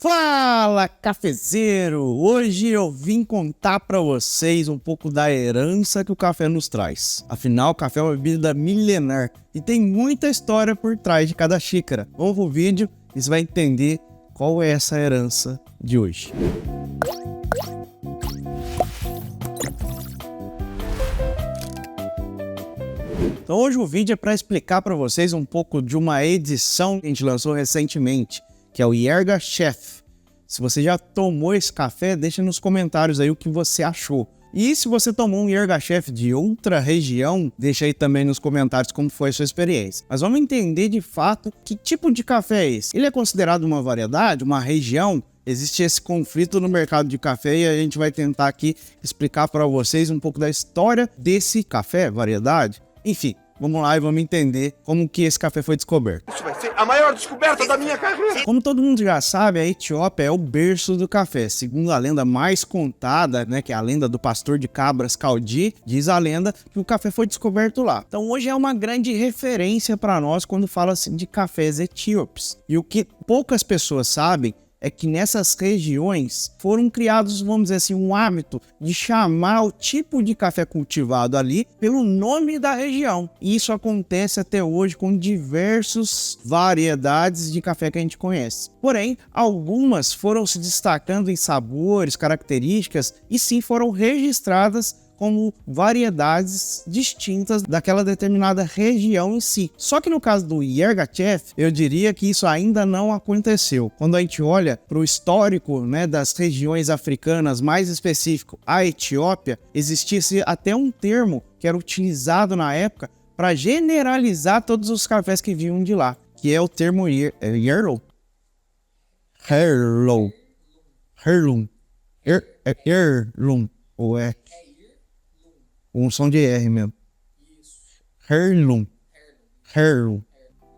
Fala, cafezeiro! Hoje eu vim contar para vocês um pouco da herança que o café nos traz. Afinal, o café é uma bebida milenar e tem muita história por trás de cada xícara. Vamos pro vídeo e você vai entender qual é essa herança de hoje. Então hoje o vídeo é para explicar para vocês um pouco de uma edição que a gente lançou recentemente, que é o Yerga Chef. Se você já tomou esse café, deixa nos comentários aí o que você achou. E se você tomou um Yerga Chef de outra região, deixa aí também nos comentários como foi a sua experiência. Mas vamos entender de fato que tipo de café é esse. Ele é considerado uma variedade, uma região? Existe esse conflito no mercado de café e a gente vai tentar aqui explicar para vocês um pouco da história desse café, variedade. Enfim, vamos lá e vamos entender como que esse café foi descoberto. Isso vai ser a maior descoberta da minha carreira. Como todo mundo já sabe, a Etiópia é o berço do café. Segundo a lenda mais contada, né, que é a lenda do pastor de cabras Kaldi, diz a lenda que o café foi descoberto lá. Então hoje é uma grande referência para nós quando fala-se de cafés etíopes. E o que poucas pessoas sabem é que nessas regiões foram criados, vamos dizer assim, um hábito de chamar o tipo de café cultivado ali pelo nome da região. E isso acontece até hoje com diversas variedades de café que a gente conhece. Porém, algumas foram se destacando em sabores, características e sim foram registradas como variedades distintas daquela determinada região em si. Só que no caso do Yerga Chef, eu diria que isso ainda não aconteceu. Quando a gente olha para o histórico, né, das regiões africanas, mais específico a Etiópia, existisse até um termo que era utilizado na época para generalizar todos os cafés que vinham de lá, que é o termo Yerlo. Heirloom, ou é um som de R mesmo. Heirloom,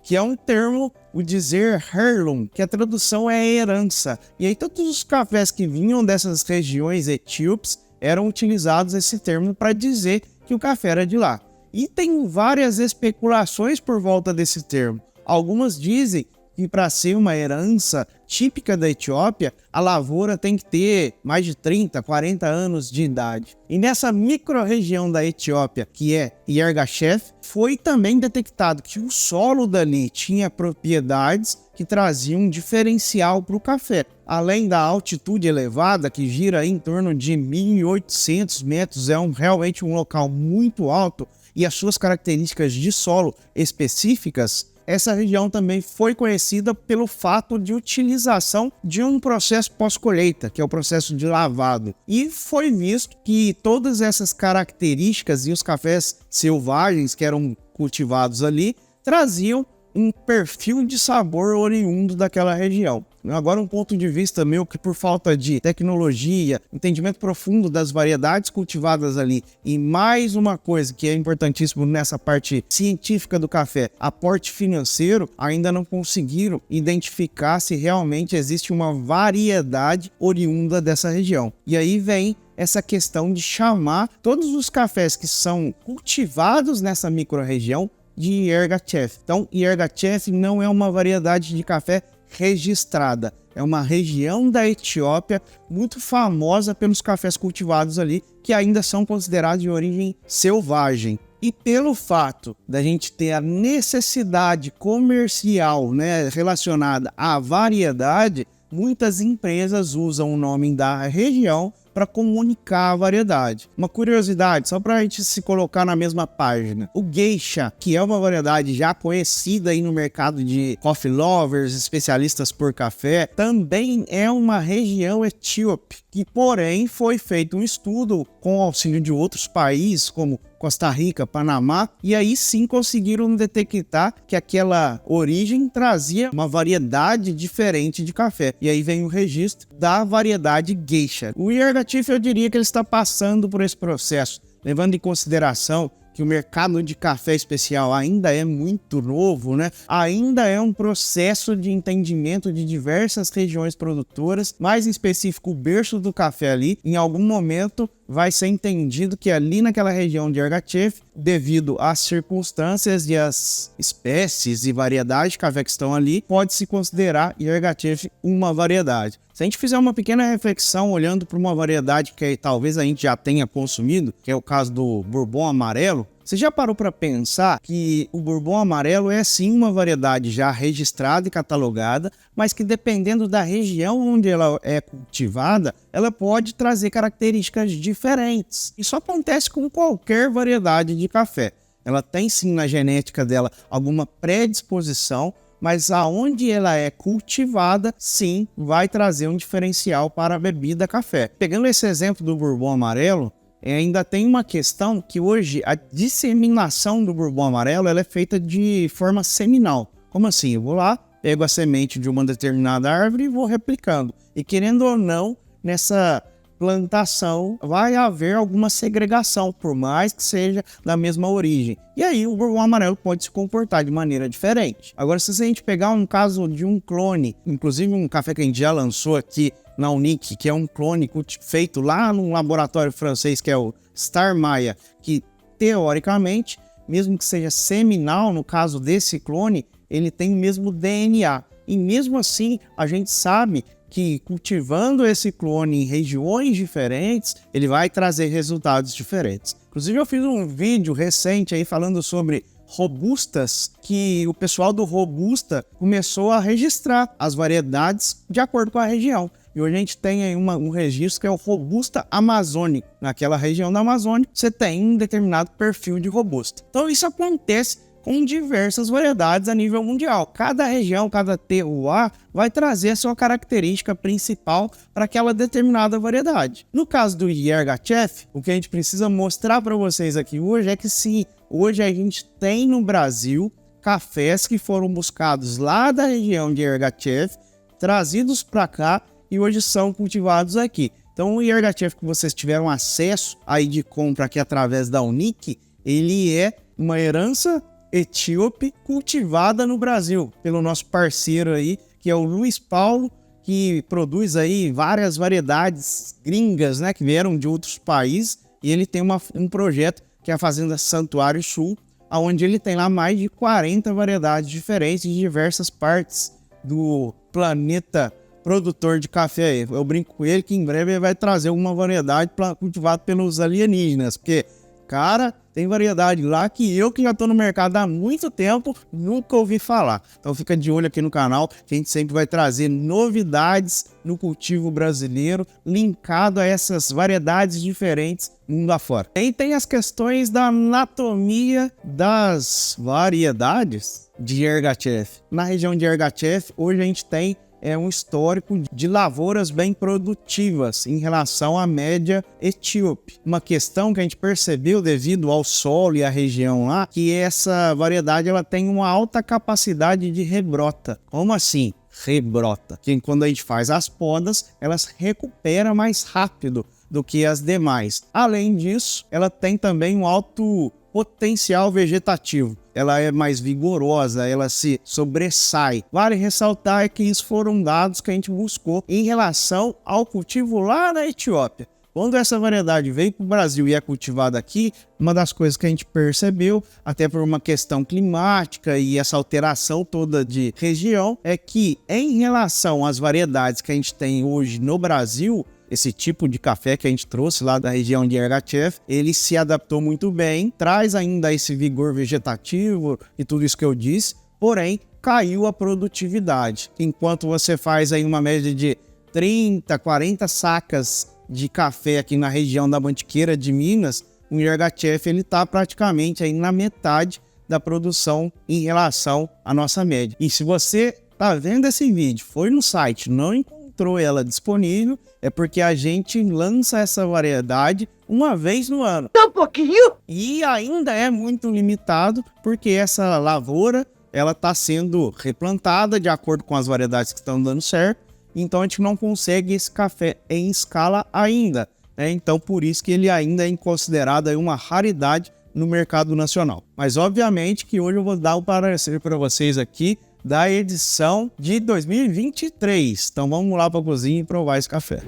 que é um termo, o dizer heirloom, que a tradução é herança. E aí todos os cafés que vinham dessas regiões etíopes eram utilizados esse termo para dizer que o café era de lá. E tem várias especulações por volta desse termo. Algumas dizem que para ser uma herança típica da Etiópia, a lavoura tem que ter mais de 30, 40 anos de idade. E nessa micro-região da Etiópia, que é Yerga Chef, foi também detectado que o solo dali tinha propriedades que traziam um diferencial para o café. Além da altitude elevada, que gira em torno de 1.800 metros, é realmente um local muito alto, e as suas características de solo específicas, essa região também foi conhecida pelo fato de utilização de um processo pós-colheita, que é o processo de lavado. E foi visto que todas essas características e os cafés selvagens que eram cultivados ali traziam um perfil de sabor oriundo daquela região. Agora um ponto de vista meu que por falta de tecnologia, entendimento profundo das variedades cultivadas ali e mais uma coisa que é importantíssimo nessa parte científica do café, aporte financeiro, ainda não conseguiram identificar se realmente existe uma variedade oriunda dessa região. E aí vem essa questão de chamar todos os cafés que são cultivados nessa micro-região de Yerga Chef. Então, Yerga Chef não é uma variedade de café registrada, é uma região da Etiópia muito famosa pelos cafés cultivados ali, que ainda são considerados de origem selvagem. E pelo fato da gente ter a necessidade comercial, né, relacionada à variedade, muitas empresas usam o nome da região para comunicar a variedade. Uma curiosidade, só para a gente se colocar na mesma página. O Geisha, que é uma variedade já conhecida aí no mercado de coffee lovers, especialistas por café, também é uma região etíope, que porém foi feito um estudo com o auxílio de outros países, como Costa Rica, Panamá, e aí sim conseguiram detectar que aquela origem trazia uma variedade diferente de café. E aí vem o registro da variedade Geisha. O Yerga Chef, eu diria que ele está passando por esse processo, levando em consideração que o mercado de café especial ainda é muito novo, né? Ainda é um processo de entendimento de diversas regiões produtoras, mais em específico o berço do café ali, em algum momento vai ser entendido que ali naquela região de Argatchev, devido às circunstâncias e às espécies e variedades de café que estão ali, pode-se considerar Argatchev uma variedade. Se a gente fizer uma pequena reflexão olhando para uma variedade que talvez a gente já tenha consumido, que é o caso do Bourbon amarelo, você já parou para pensar que o Bourbon amarelo é sim uma variedade já registrada e catalogada, mas que dependendo da região onde ela é cultivada, ela pode trazer características diferentes. Isso acontece com qualquer variedade de café. Ela tem sim na genética dela alguma predisposição, mas aonde ela é cultivada, sim, vai trazer um diferencial para a bebida café. Pegando esse exemplo do Bourbon amarelo, ainda tem uma questão que hoje a disseminação do Bourbon amarelo ela é feita de forma seminal. Como assim? Eu vou lá, pego a semente de uma determinada árvore e vou replicando. E querendo ou não, nessa plantação vai haver alguma segregação, por mais que seja da mesma origem. E aí o Bourbon amarelo pode se comportar de maneira diferente. Agora, se a gente pegar um caso de um clone, inclusive um café que a gente já lançou aqui na Unique, que é um clone feito lá num laboratório francês, que é o Star Maya, que teoricamente, mesmo que seja seminal, no caso desse clone, ele tem o mesmo DNA. E mesmo assim, a gente sabe que cultivando esse clone em regiões diferentes, ele vai trazer resultados diferentes. Inclusive, eu fiz um vídeo recente aí falando sobre robustas, que o pessoal do Robusta começou a registrar as variedades de acordo com a região. E hoje a gente tem aí um registro que é o Robusta Amazônico. Naquela região da Amazônia, você tem um determinado perfil de Robusta. Então isso acontece com diversas variedades a nível mundial. Cada região, cada terroir vai trazer a sua característica principal para aquela determinada variedade. No caso do Argatchev, o que a gente precisa mostrar para vocês aqui hoje é que sim, hoje a gente tem no Brasil cafés que foram buscados lá da região de Argatchev, trazidos para cá e hoje são cultivados aqui. Então o Argatchev que vocês tiveram acesso aí de compra aqui através da Unique, ele é uma herança etíope cultivada no Brasil pelo nosso parceiro aí, que é o Luiz Paulo, que produz aí várias variedades gringas, né, que vieram de outros países, e ele tem um projeto que é a Fazenda Santuário Sul, onde ele tem lá mais de 40 variedades diferentes de diversas partes do planeta produtor de café. Eu brinco com ele que em breve ele vai trazer uma variedade cultivada pelos alienígenas, porque, cara, tem variedade lá que eu, que já estou no mercado há muito tempo, nunca ouvi falar. Então fica de olho aqui no canal, que a gente sempre vai trazer novidades no cultivo brasileiro, linkado a essas variedades diferentes mundo afora. E tem as questões da anatomia das variedades de Argatchev. Na região de Argatchev, hoje a gente tem um histórico de lavouras bem produtivas em relação à média etíope. Uma questão que a gente percebeu devido ao solo e à região lá, que essa variedade ela tem uma alta capacidade de rebrota. Como assim? Rebrota. Que quando a gente faz as podas, elas recuperam mais rápido do que as demais. Além disso, ela tem também um alto potencial vegetativo. Ela é mais vigorosa, ela se sobressai. Vale ressaltar que isso foram dados que a gente buscou em relação ao cultivo lá na Etiópia. Quando essa variedade veio para o Brasil e é cultivada aqui, uma das coisas que a gente percebeu, até por uma questão climática e essa alteração toda de região, é que em relação às variedades que a gente tem hoje no Brasil, esse tipo de café que a gente trouxe lá da região de Argatchev, ele se adaptou muito bem, traz ainda esse vigor vegetativo e tudo isso que eu disse, porém caiu a produtividade. Enquanto você faz aí uma média de 30, 40 sacas de café aqui na região da Mantiqueira de Minas, o Argatchev ele está praticamente aí na metade da produção em relação à nossa média. E se você está vendo esse vídeo, foi no site, não encontrou ela disponível, é porque a gente lança essa variedade uma vez no ano. Um pouquinho? E ainda é muito limitado, porque essa lavoura ela está sendo replantada de acordo com as variedades que estão dando certo, então a gente não consegue esse café em escala ainda, né? Então por isso que ele ainda é considerado aí uma raridade no mercado nacional. Mas obviamente que hoje eu vou dar o parecer para vocês aqui da edição de 2023. Então vamos lá para a cozinha e provar esse café.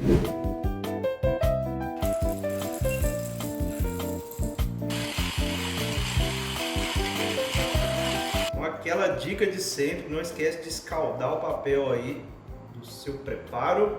dica de sempre, não esquece de escaldar o papel aí do seu preparo.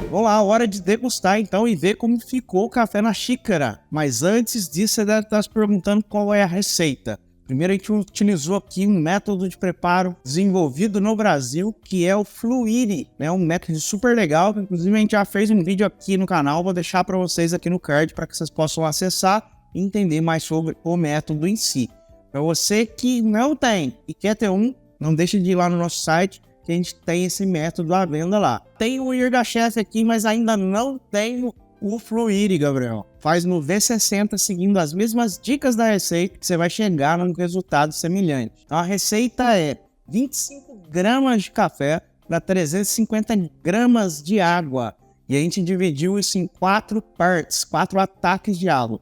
Vamos lá, hora de degustar então e ver como ficou o café na xícara. Mas antes disso, você deve estar se perguntando qual é a receita. Primeiro a gente utilizou aqui um método de preparo desenvolvido no Brasil, que é o Fluire, né? Um método super legal, que inclusive a gente já fez um vídeo aqui no canal, vou deixar para vocês aqui no card para que vocês possam acessar e entender mais sobre o método em si. Para você que não tem e quer ter um, não deixe de ir lá no nosso site, que a gente tem esse método à venda lá. Tem o Yirgacheffe aqui, mas ainda não tem o Fluire, Gabriel. Faz no V60 seguindo as mesmas dicas da receita que você vai chegar num resultado semelhante. Então a receita é 25 gramas de café para 350 gramas de água. E a gente dividiu isso em 4 partes, 4 ataques de água.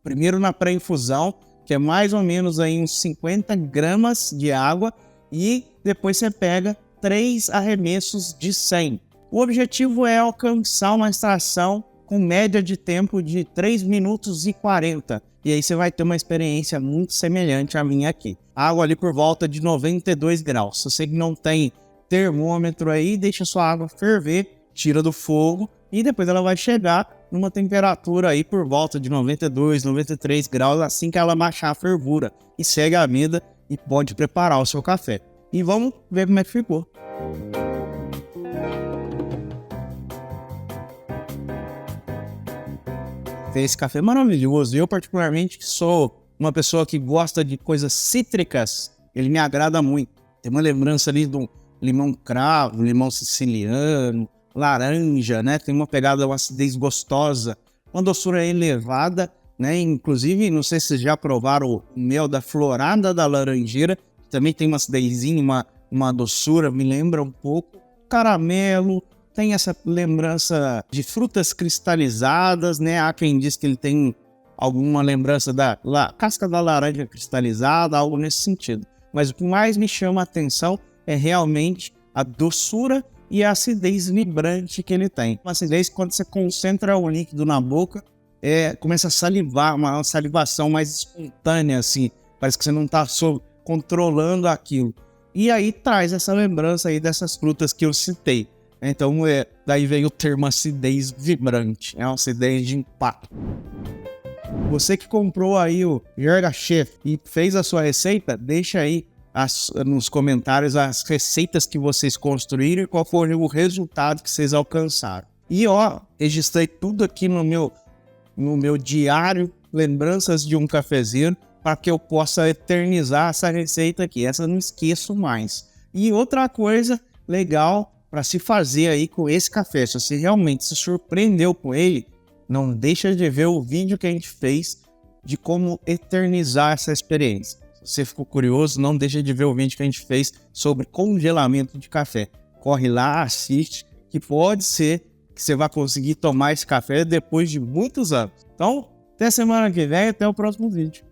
Primeiro na pré-infusão, que é mais ou menos aí uns 50 gramas de água. E depois você pega 3 arremessos de 100. O objetivo é alcançar uma extração com média de tempo de 3 minutos e 40. E aí você vai ter uma experiência muito semelhante à minha aqui. Água ali por volta de 92 graus. Se você não tem termômetro aí, deixa sua água ferver, tira do fogo e depois ela vai chegar numa temperatura aí por volta de 92, 93 graus assim que ela baixar a fervura. E segue a vida e pode preparar o seu café. E vamos ver como é que ficou. Esse café é maravilhoso. Eu particularmente sou uma pessoa que gosta de coisas cítricas. Ele me agrada muito. Tem uma lembrança ali do limão cravo, limão siciliano, laranja, né? Tem uma pegada, uma acidez gostosa, uma doçura elevada, né? Inclusive, não sei se vocês já provaram o mel da florada da laranjeira. Também tem uma acidezinha, uma doçura, me lembra um pouco. Caramelo, tem essa lembrança de frutas cristalizadas, né? Há quem diz que ele tem alguma lembrança da casca da laranja cristalizada, algo nesse sentido. Mas o que mais me chama a atenção é realmente a doçura e a acidez vibrante que ele tem. Uma acidez que quando você concentra o líquido na boca, começa a salivar, uma salivação mais espontânea, assim. Parece que você não está controlando aquilo. E aí traz essa lembrança aí dessas frutas que eu citei. Então daí veio o termo acidez vibrante. É uma acidez de impacto. Você que comprou aí o Yirgacheffe e fez a sua receita, deixa aí nos comentários as receitas que vocês construíram e qual foi o resultado que vocês alcançaram. E registrei tudo aqui no meu diário, lembranças de um cafezeiro, para que eu possa eternizar essa receita aqui. Essa eu não esqueço mais. E outra coisa legal para se fazer aí com esse café, se você realmente se surpreendeu com ele, não deixa de ver o vídeo que a gente fez de como eternizar essa experiência. Se você ficou curioso, não deixa de ver o vídeo que a gente fez sobre congelamento de café. Corre lá, assiste, que pode ser que você vai conseguir tomar esse café depois de muitos anos. Então, até semana que vem, até o próximo vídeo.